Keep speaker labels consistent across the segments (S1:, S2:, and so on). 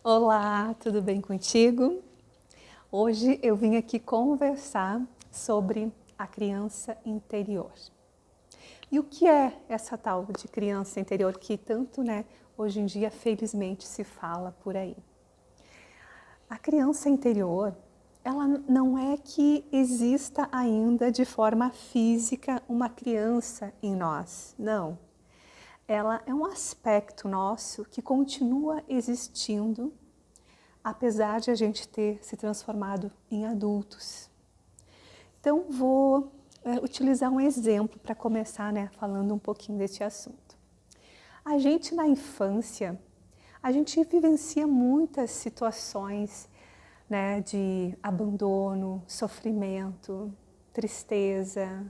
S1: Olá, tudo bem contigo? Hoje eu vim aqui conversar sobre a criança interior. E o que é essa tal de criança interior que tanto, hoje em dia, felizmente, se fala por aí? A criança interior, ela não é que exista ainda de forma física uma criança em nós, não. Ela é um aspecto nosso que continua existindo, apesar de a gente ter se transformado em adultos. Então, vou utilizar um exemplo para começar, falando um pouquinho desse assunto. A gente, na infância, a gente vivencia muitas situações, de abandono, sofrimento, tristeza,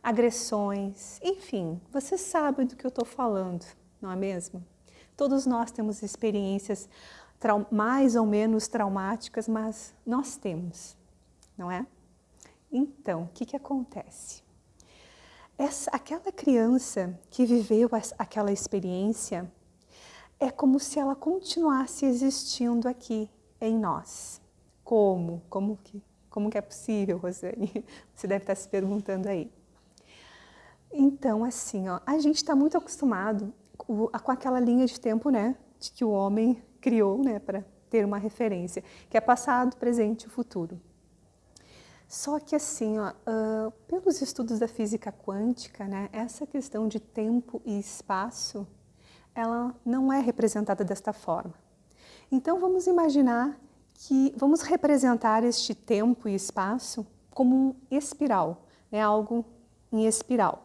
S1: agressões, enfim, você sabe do que eu estou falando, não é mesmo? Todos nós temos experiências mais ou menos traumáticas, mas nós temos, não é? Então, o que acontece? Aquela criança que viveu aquela experiência é como se ela continuasse existindo aqui em nós. Como? Como que é possível, Rosane? Você deve estar se perguntando aí. Então, assim, a gente está muito acostumado com aquela linha de tempo, de que o homem criou, para ter uma referência, que é passado, presente e futuro. Só que assim, pelos estudos da física quântica, essa questão de tempo e espaço, ela não é representada desta forma. Então vamos imaginar vamos representar este tempo e espaço como um espiral, algo em espiral.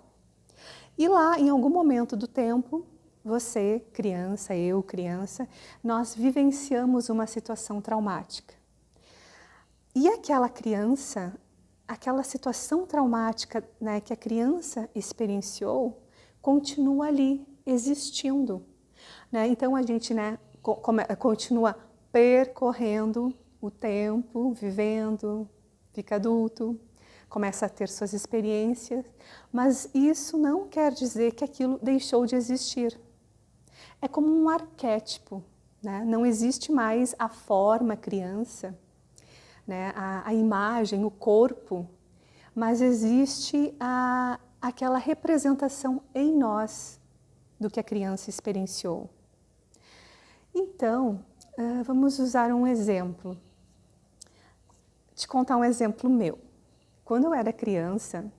S1: E lá, em algum momento do tempo, você, criança, eu, criança, nós vivenciamos uma situação traumática. E aquela criança, aquela situação traumática, que a criança experienciou, continua ali, existindo. Então a gente continua percorrendo o tempo, vivendo, fica adulto, começa a ter suas experiências, mas isso não quer dizer que aquilo deixou de existir. É como um arquétipo, não existe mais a forma criança, a imagem, o corpo, mas existe aquela representação em nós do que a criança experienciou. Então, vamos usar um exemplo. Te contar um exemplo meu. Quando eu era criança,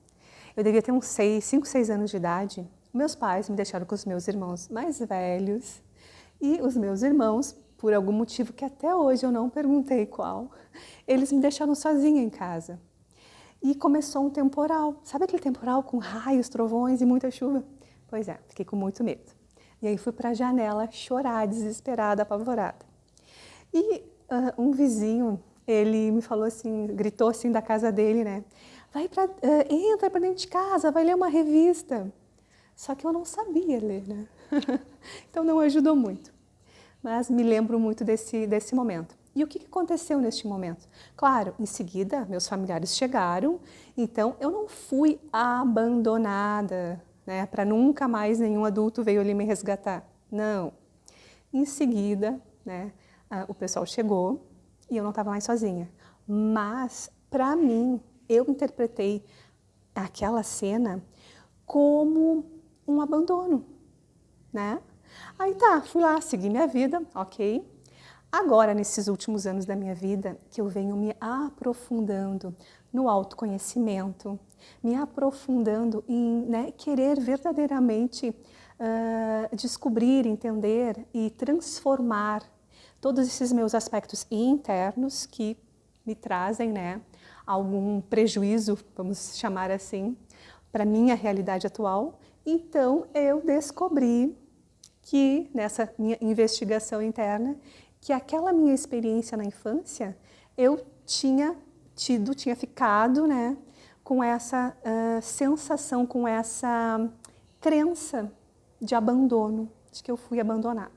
S1: eu devia ter uns 5, 6 anos de idade, meus pais me deixaram com os meus irmãos mais velhos e os meus irmãos, por algum motivo que até hoje eu não perguntei qual, eles me deixaram sozinha em casa. E começou um temporal. Sabe aquele temporal com raios, trovões e muita chuva? Pois é, fiquei com muito medo. E aí fui para a janela chorar, desesperada, apavorada. E um vizinho, ele me falou assim, gritou assim da casa dele, entra para dentro de casa, vai ler uma revista. Só que eu não sabia ler, Então não ajudou muito. Mas me lembro muito desse momento. E o que aconteceu neste momento? Claro, em seguida, meus familiares chegaram, então eu não fui abandonada, para nunca mais nenhum adulto veio ali me resgatar. Não. Em seguida, o pessoal chegou e eu não estava mais sozinha. Mas, para mim, eu interpretei aquela cena como um abandono, Aí tá, fui lá, segui minha vida, ok. Agora, nesses últimos anos da minha vida, que eu venho me aprofundando no autoconhecimento, me aprofundando em querer verdadeiramente descobrir, entender e transformar todos esses meus aspectos internos que me trazem algum prejuízo, vamos chamar assim, para a minha realidade atual. Então, eu descobri que, nessa minha investigação interna, que aquela minha experiência na infância, eu tinha ficado com essa sensação, com essa crença de abandono, de que eu fui abandonada.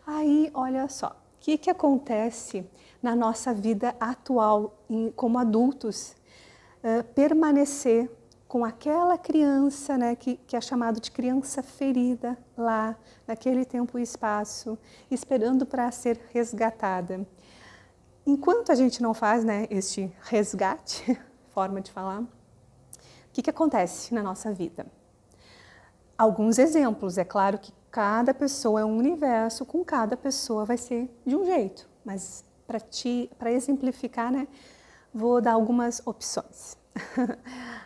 S1: Aí, olha só, o que acontece na nossa vida atual, como adultos, permanecer com aquela criança, né, que é chamado de criança ferida lá, naquele tempo e espaço, esperando para ser resgatada. Enquanto a gente não faz, né, este resgate, forma de falar, o que acontece na nossa vida? Alguns exemplos, é claro que cada pessoa é um universo, com cada pessoa vai ser de um jeito, mas para exemplificar, né, vou dar algumas opções.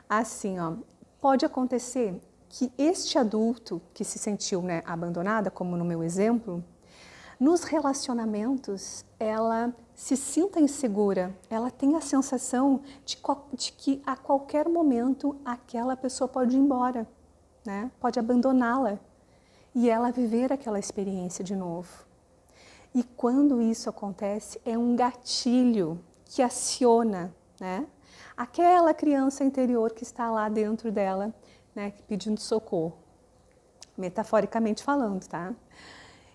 S1: Assim, ó, pode acontecer que este adulto que se sentiu, né, abandonada, como no meu exemplo, nos relacionamentos ela se sinta insegura, ela tem a sensação de que a qualquer momento aquela pessoa pode ir embora, né? Pode abandoná-la e ela viver aquela experiência de novo. E quando isso acontece, é um gatilho que aciona, né, aquela criança interior que está lá dentro dela, né, pedindo socorro, metaforicamente falando, tá?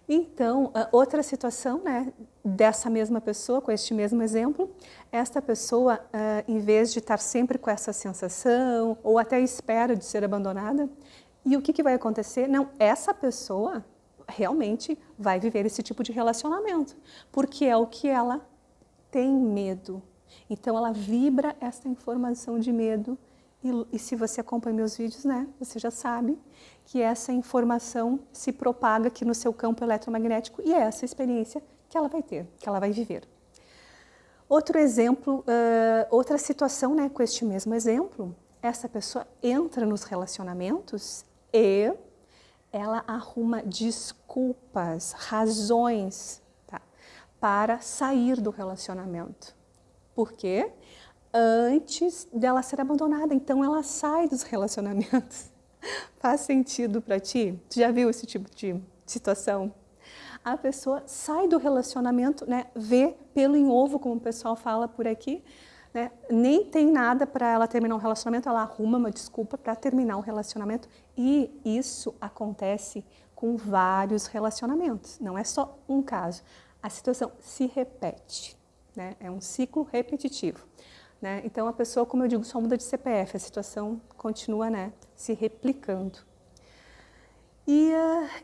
S1: Então, outra situação, né, dessa mesma pessoa, com este mesmo exemplo, esta pessoa, em vez de estar sempre com essa sensação, ou até espera de ser abandonada, e o que vai acontecer? Não, essa pessoa realmente vai viver esse tipo de relacionamento, porque é o que ela tem medo. Então, ela vibra essa informação de medo e se você acompanha meus vídeos, né, você já sabe que essa informação se propaga aqui no seu campo eletromagnético e é essa experiência que ela vai ter, que ela vai viver. Outro exemplo, outra situação, né, com este mesmo exemplo, essa pessoa entra nos relacionamentos e ela arruma desculpas, razões, tá, para sair do relacionamento. Por quê? Antes dela ser abandonada, então ela sai dos relacionamentos. Faz sentido para ti? Tu já viu esse tipo de situação? A pessoa sai do relacionamento, né, vê pelo em ovo, como o pessoal fala por aqui, né, nem tem nada para ela terminar um relacionamento, ela arruma uma desculpa para terminar um relacionamento e isso acontece com vários relacionamentos, não é só um caso. A situação se repete, né, é um ciclo repetitivo. Né? Então, a pessoa, como eu digo, só muda de CPF, a situação continua, né, se replicando. E,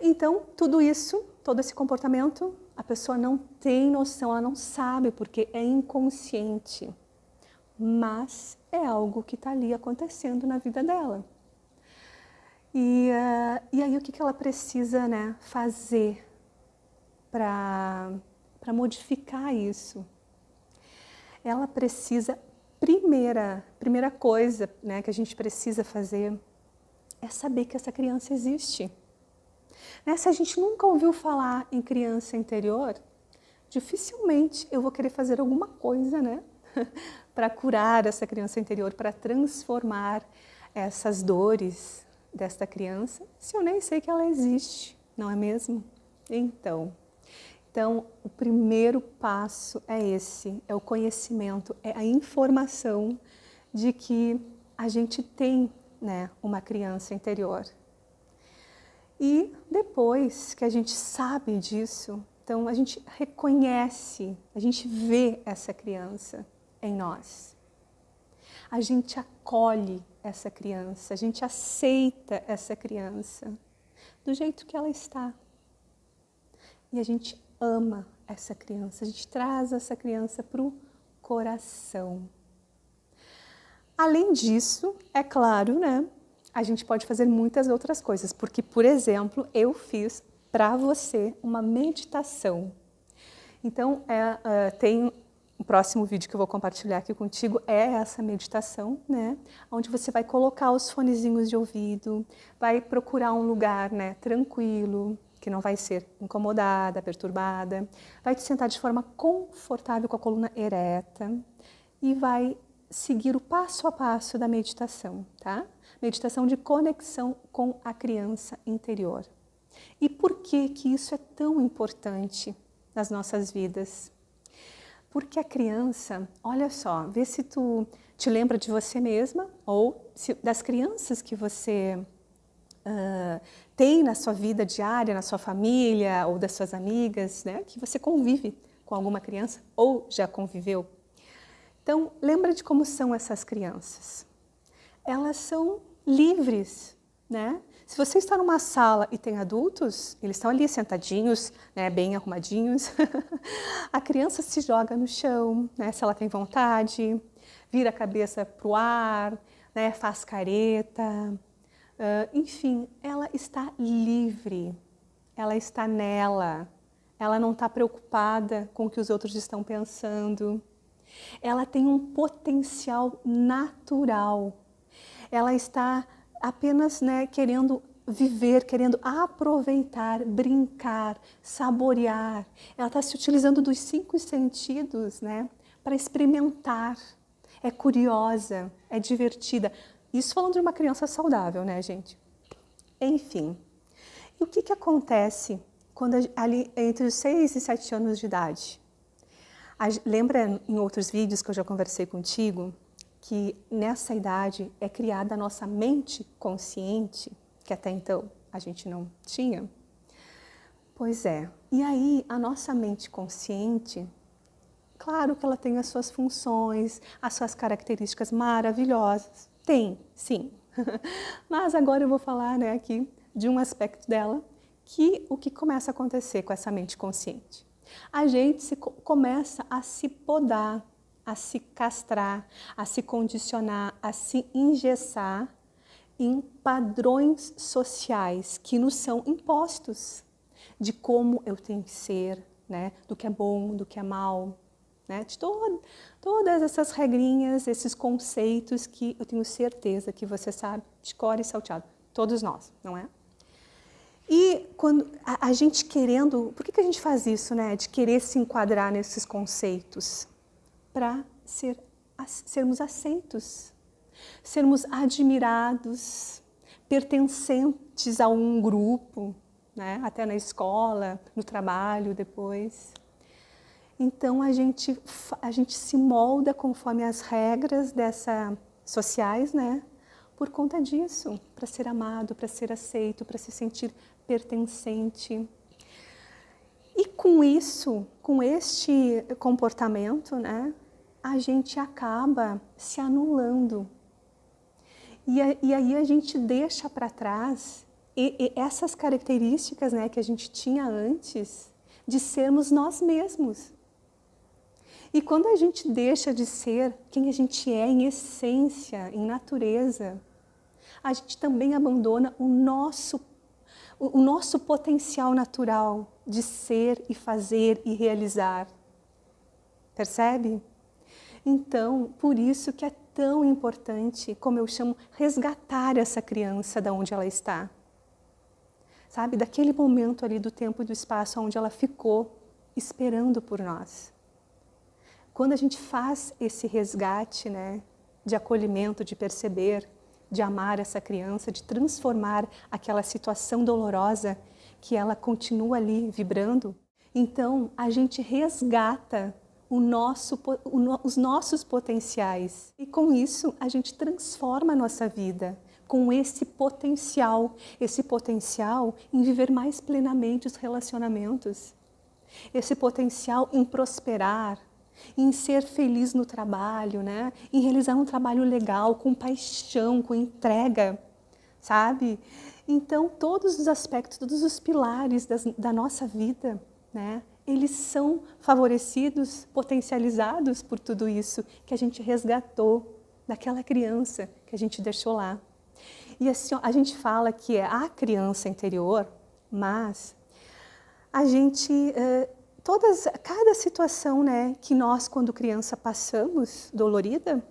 S1: então, tudo isso, todo esse comportamento, a pessoa não tem noção, ela não sabe, porque é inconsciente. Mas é algo que está ali acontecendo na vida dela. E aí, o que ela precisa, né, fazer para modificar isso? Ela precisa... Primeira coisa, né, que a gente precisa fazer é saber que essa criança existe. Né? Se a gente nunca ouviu falar em criança interior, dificilmente eu vou querer fazer alguma coisa, né, para curar essa criança interior, para transformar essas dores desta criança, se eu nem sei que ela existe, não é mesmo? Então, o primeiro passo é esse, é o conhecimento, é a informação de que a gente tem, né, uma criança interior. E depois que a gente sabe disso, então a gente reconhece, a gente vê essa criança em nós. A gente acolhe essa criança, a gente aceita essa criança do jeito que ela está. E a gente ama essa criança, a gente traz essa criança para o coração. Além disso, é claro, né, a gente pode fazer muitas outras coisas, porque, por exemplo, eu fiz para você uma meditação. Então, tem o próximo vídeo que eu vou compartilhar aqui contigo, é essa meditação, né, onde você vai colocar os fonezinhos de ouvido, vai procurar um lugar, né, tranquilo, que não vai ser incomodada, perturbada, vai te sentar de forma confortável com a coluna ereta e vai seguir o passo a passo da meditação, tá? Meditação de conexão com a criança interior. E por que que isso é tão importante nas nossas vidas? Porque a criança, olha só, vê se tu te lembra de você mesma ou das crianças que você tem na sua vida diária, na sua família ou das suas amigas, né, que você convive com alguma criança ou já conviveu. Então, lembra de como são essas crianças. elas são livres, né? Se você está numa sala e tem adultos, eles estão ali sentadinhos, né, bem arrumadinhos, a criança se joga no chão, né, se ela tem vontade, vira a cabeça para o ar, né, faz careta, enfim, ela está livre, ela está nela, ela não está preocupada com o que os outros estão pensando, ela tem um potencial natural, ela está apenas, né, querendo viver, querendo aproveitar, brincar, saborear. Ela está se utilizando dos 5 sentidos, né, para experimentar. É curiosa, é divertida. Isso falando de uma criança saudável, né, gente? Enfim. E o que acontece quando ali entre os 6 e 7 anos de idade? Lembra em outros vídeos que eu já conversei contigo que nessa idade é criada a nossa mente consciente, que até então a gente não tinha? Pois é. E aí a nossa mente consciente, claro que ela tem as suas funções, as suas características maravilhosas. Tem, sim. Mas agora eu vou falar, né, aqui de um aspecto dela, que o que começa a acontecer com essa mente consciente? A gente começa a se podar, a se castrar, a se condicionar, a se engessar em padrões sociais que nos são impostos de como eu tenho que ser, né? Do que é bom, do que é mal, né? De todas essas regrinhas, esses conceitos que eu tenho certeza que você sabe de cor e salteado, todos nós, não é? E quando a gente querendo, por que a gente faz isso, né? De querer se enquadrar nesses conceitos? Para sermos aceitos, sermos admirados, pertencentes a um grupo, né? Até na escola, no trabalho depois. Então a gente se molda conforme as regras sociais, né? Por conta disso, para ser amado, para ser aceito, para se sentir pertencente. E com isso, com este comportamento, né, a gente acaba se anulando. E aí a gente deixa para trás essas características, né, que a gente tinha antes de sermos nós mesmos. E quando a gente deixa de ser quem a gente é em essência, em natureza, a gente também abandona o nosso potencial natural de ser e fazer e realizar. Percebe? Então, por isso que é tão importante, como eu chamo, resgatar essa criança da onde ela está. Sabe? Daquele momento ali do tempo e do espaço onde ela ficou esperando por nós. Quando a gente faz esse resgate, né, de acolhimento, de perceber, de amar essa criança, de transformar aquela situação dolorosa que ela continua ali vibrando, então a gente resgata os nossos potenciais. E com isso a gente transforma a nossa vida com esse potencial em viver mais plenamente os relacionamentos, esse potencial em prosperar, em ser feliz no trabalho, né? Em realizar um trabalho legal, com paixão, com entrega, sabe? Então, todos os aspectos, todos os pilares da nossa vida, né? Eles são favorecidos, potencializados por tudo isso que a gente resgatou daquela criança que a gente deixou lá. E assim, a gente fala que é a criança interior, mas a gente... cada situação, né, que nós, quando criança, passamos dolorida,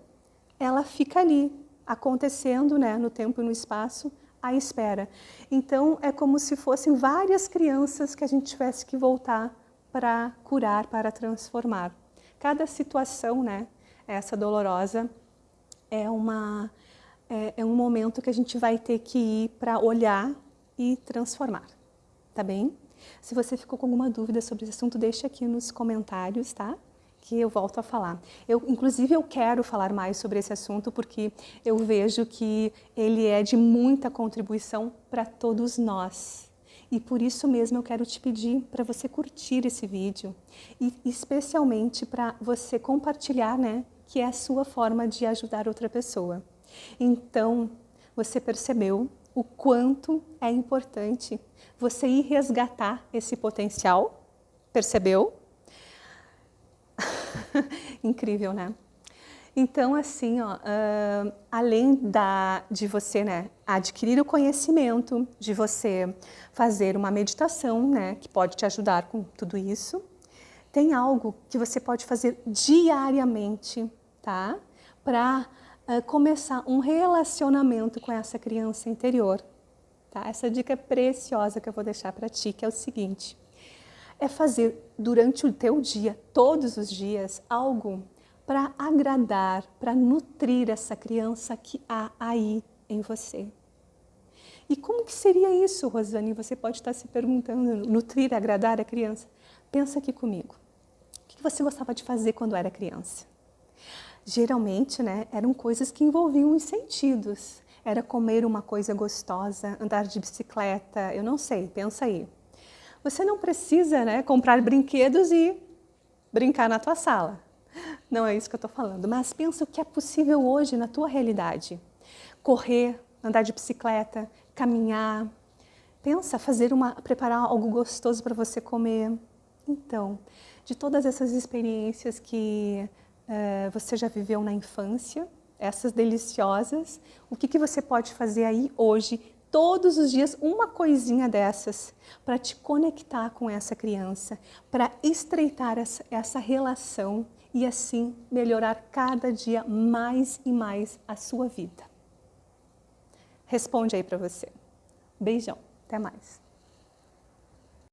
S1: ela fica ali, acontecendo, né, no tempo e no espaço, à espera. Então, é como se fossem várias crianças que a gente tivesse que voltar para curar, para transformar. Cada situação, né, essa dolorosa, é um momento que a gente vai ter que ir para olhar e transformar, tá bem? Se você ficou com alguma dúvida sobre esse assunto, deixa aqui nos comentários, tá? Que eu volto a falar. Inclusive, eu quero falar mais sobre esse assunto porque eu vejo que ele é de muita contribuição para todos nós. E por isso mesmo eu quero te pedir para você curtir esse vídeo e especialmente para você compartilhar, né? Que é a sua forma de ajudar outra pessoa. Então, você percebeu o quanto é importante você ir resgatar esse potencial? Percebeu? Incrível, né? Então, assim, ó, além de você, né, adquirir o conhecimento, de você fazer uma meditação, né, que pode te ajudar com tudo isso, tem algo que você pode fazer diariamente, tá? Para começar um relacionamento com essa criança interior, tá? Essa dica é preciosa que eu vou deixar para ti, que é o seguinte: é fazer durante o teu dia, todos os dias, algo para agradar, para nutrir essa criança que há aí em você. E como que seria isso, Rosane? Você pode estar se perguntando, nutrir, agradar a criança. Pensa aqui comigo. O que você gostava de fazer quando era criança? Geralmente, né, eram coisas que envolviam os sentidos. Era comer uma coisa gostosa, andar de bicicleta, eu não sei, pensa aí. Você não precisa, né, comprar brinquedos e brincar na tua sala. Não é isso que eu estou falando, mas pensa o que é possível hoje na tua realidade. Correr, andar de bicicleta, caminhar. Pensa preparar algo gostoso para você comer. Então, de todas essas experiências que você já viveu na infância, essas deliciosas, o que você pode fazer aí hoje, todos os dias, uma coisinha dessas, para te conectar com essa criança, para estreitar essa relação e assim melhorar cada dia mais e mais a sua vida. Responde aí para você. Beijão, até mais.